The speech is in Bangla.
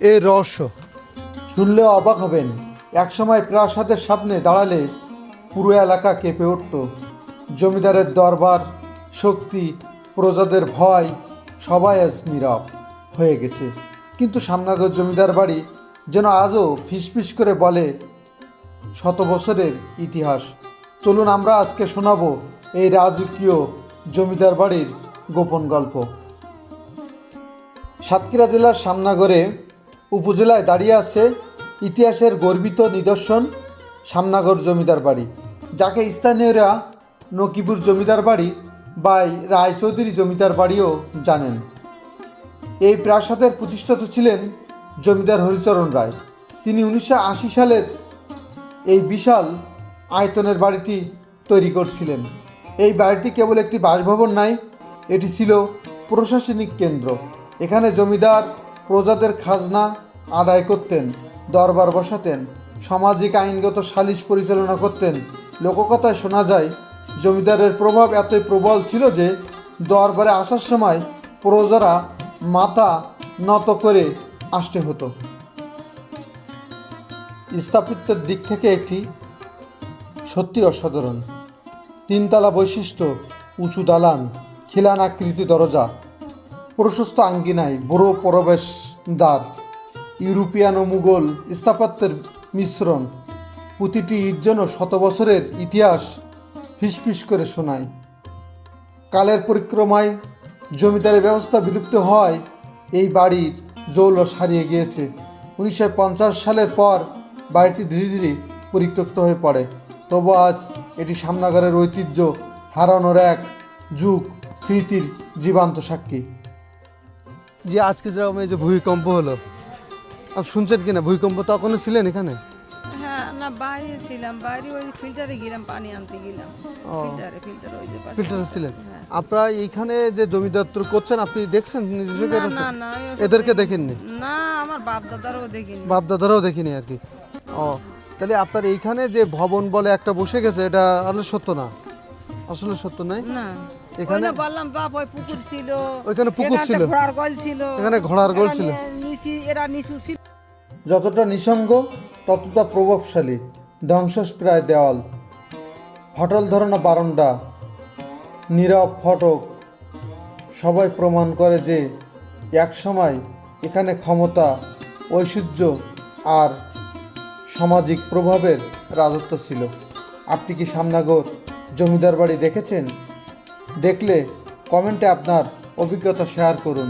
এই রহস্য। শুনলেও অবাক হবেন, একসময় প্রাসাদের সামনে দাঁড়ালে পুরো এলাকা কেঁপে উঠত। জমিদারের দরবার, শক্তি, প্রজাদের ভয়, সবাই আজ নীরব হয়ে গেছে। কিন্তু সামনাগর জমিদার বাড়ি যেন আজও ফিসফিস করে বলে শত বছরের ইতিহাস। চলুন আমরা আজকে শোনাবো এই রাজকীয় জমিদার বাড়ির গোপন গল্প। সাতক্ষীরা জেলার সামনাগরে উপজেলায় দাঁড়িয়ে আছে ইতিহাসের গর্বিত নিদর্শন সামনাগর জমিদার বাড়ি, যাকে স্থানীয়রা নকিপুর জমিদার বাড়ি বা রায়চৌধুরী জমিদার বাড়িও জানেন। এই প্রাসাদের প্রতিষ্ঠাতা ছিলেন জমিদার হরিচরণ রায়। তিনি 1980 সালের এই বিশাল আয়তনের বাড়িটি তৈরি করছিলেন। এই বাড়িটি কেবল একটি বাসভবন নয়, এটি ছিল প্রশাসনিক কেন্দ্র। এখানে জমিদার প্রজাদের খাজনা আদায় করতেন, দরবার বসাতেন, সামাজিক আইনগত সালিশ পরিচালনা করতেন। লোককথায় শোনা যায় জমিদারের প্রভাব এতই প্রবল ছিল যে দরবারে আসার সময় প্রজারা মাথা নত করে আসতে হতো। স্থাপত্যের দিক থেকে এটি সত্যি অসাধারণ। তিনতলা বৈশিষ্ট্য, উঁচু দালান, খিলান আকৃতি দরজা, প্রশস্ত আঙ্গিনায় বড় প্রবেশদ্বার, ইউরোপিয়ান ও মুঘল স্থাপত্যের মিশ্রণ। প্রতিটি ইট যেন শত বছরের ইতিহাস ফিসফিস করে শোনায়। কালের পরিক্রমায় জমিদারের ব্যবস্থা বিলুপ্ত হয়, এই বাড়ির জৌলস হারিয়ে গিয়েছে। 1950 সালের পর বাড়িটি ধীরে ধীরে পরিত্যক্ত হয়ে পড়ে। তবু আজ এটি সামনাগরের ঐতিহ্য হারানোর এক যুগ স্মৃতির জীবন্ত সাক্ষী। যে আজকে যেরকম এই যে ভূমিকম্প হলো, আপনি শুনছেন কিনা? ভূমিকম্প তখনও ছিলেন এখানে? হ্যাঁ, না বাইরে ছিলাম, বাইরে ওই ফিল্টারে গেলাম, পানি আনতে গেলাম। ফিল্টার ওই যে ফিল্টারে ছিলেন? হ্যাঁ। আপনারা এইখানে যে জমিদারত্ব করছেন, আপনি দেখছেন নিজস্ব? না না না, আমি ওসব এদেরকে দেখিনি। দেখেননি? না, আমার বাপ দাদারও দেখিনি। বাপ দাদারাও দেখিনি আর কি। ও, তাহলে আপনার এইখানে যে ভবন বলে একটা বসে গেছে, এটা আসলে সত্য না? আসলে সত্য নয়। না, এখানে এখানে বললাম বাপ, ওই পুকুর ছিল, ওইখানে পুকুর এখানে ছিল, একটা ঘোড়ার গল ছিল, এখানে ঘোড়ার গল ছিল। এরা নিচু ছিল। যতটা নিঃসঙ্গ ততটা প্রভাবশালী। ধ্বংসপ্রায় দেওয়াল, ফাটল ধরানো বারান্দা, নীরব ফটক, সবাই প্রমাণ করে যে একসময় এখানে ক্ষমতা, ঐশ্বর্য আর সামাজিক প্রভাবের রাজত্ব ছিল। আপনি কি সামনাগর জমিদার বাড়ি দেখেছেন? দেখলে কমেন্টে আপনার অভিজ্ঞতা শেয়ার করুন।